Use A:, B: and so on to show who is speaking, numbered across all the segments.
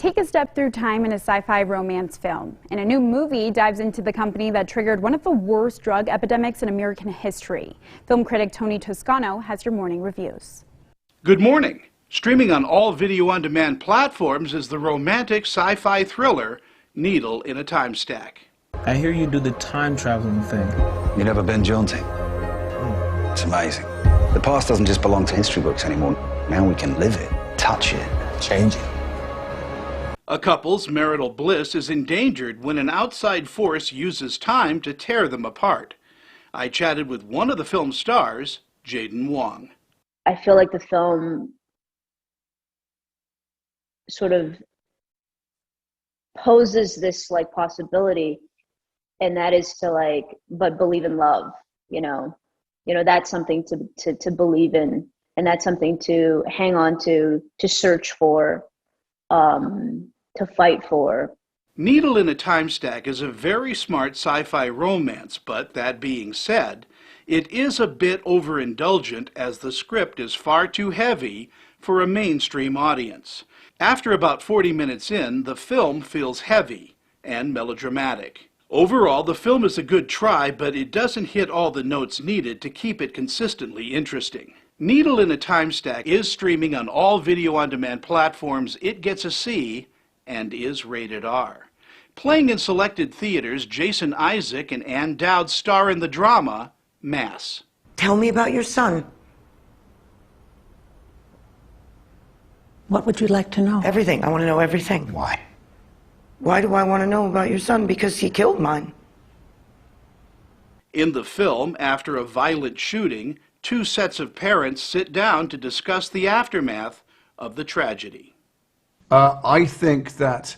A: take a step through time in a sci-fi romance film, and a new movie dives into the company that triggered one of the worst drug epidemics in American history. Film critic Tony Toscano has your morning reviews.
B: Good morning. Streaming on all video-on-demand platforms is the romantic sci-fi thriller Needle in a Time Stack.
C: I hear you do the time traveling thing.
D: You never been jaunting? It's amazing. The past doesn't just belong to history books anymore. Now we can live it, touch it, change it.
B: A couple's marital bliss is endangered when an outside force uses time to tear them apart. I chatted with one of the film's stars, Jaden Wong.
E: I feel like the film sort of poses this possibility, and that is to but believe in love, you know, that's something to believe in, and that's something to hang on to search for, to fight for.
B: Needle in a Time Stack is a very smart sci-fi romance, but that being said, it is a bit overindulgent as the script is far too heavy for a mainstream audience. After about 40 minutes in, the film feels heavy and melodramatic. Overall, the film is a good try, but it doesn't hit all the notes needed to keep it consistently interesting. Needle in a Time Stack is streaming on all video-on-demand platforms. It gets a C and is rated R. Playing in selected theaters, Jason Isaac and Ann Dowd star in the drama Mass.
F: Tell me about your son.
G: What would you like to know?
F: Everything. I want to know everything.
D: Why?
F: Why do I want to know about your son? Because he killed mine.
B: In the film, after a violent shooting, two sets of parents sit down to discuss the aftermath of the tragedy.
H: I think that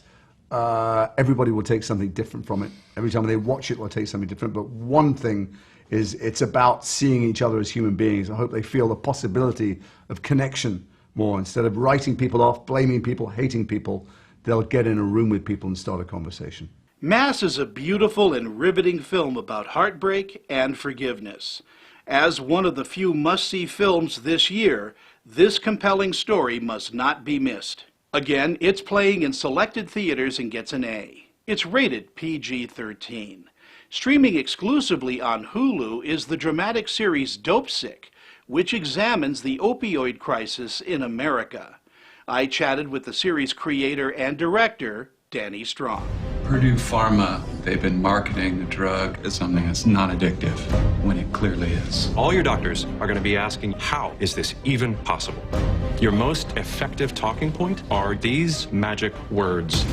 H: everybody will take something different from it. Every time they watch it, they'll take something different. But one thing is it's about seeing each other as human beings. I hope they feel the possibility of connection more. Instead of writing people off, blaming people, hating people, they'll get in a room with people and start a conversation.
B: Mass is a beautiful and riveting film about heartbreak and forgiveness. As one of the few must-see films this year, this compelling story must not be missed. Again, it's playing in selected theaters and gets an A. It's rated PG-13. Streaming exclusively on Hulu is the dramatic series Dopesick, which examines the opioid crisis in America. I chatted with the series creator and director, Danny Strong.
I: Purdue Pharma, they've been marketing the drug as something that's non-addictive, when it clearly is.
J: All your doctors are going to be asking, how is this even possible? Your most effective talking point are these magic words.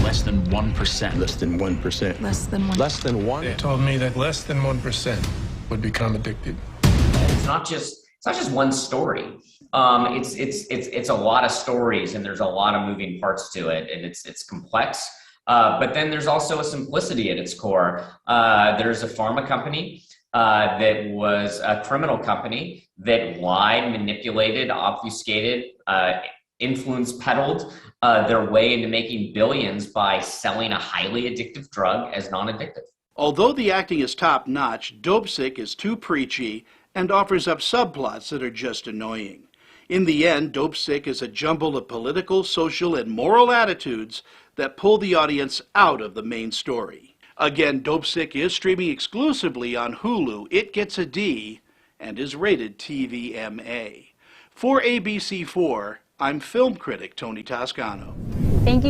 K: Less than 1%.
D: Less than 1%.
G: Less than 1%.
J: Less than 1.
C: They told me that less than 1% would become addicted.
K: It's not just one story. It's a lot of stories, and there's a lot of moving parts to it, and it's complex. But then there's also a simplicity at its core. There's a pharma company that was a criminal company that lied, manipulated, obfuscated, peddled their way into making billions by selling a highly addictive drug as non-addictive.
B: Although the acting is top-notch, Dopesick is too preachy and offers up subplots that are just annoying. In the end, Dopesick is a jumble of political, social, and moral attitudes that pull the audience out of the main story. Again, Dopesick is streaming exclusively on Hulu. It gets a D and is rated TVMA. For ABC4, I'm film critic Tony Toscano.
A: Thank you.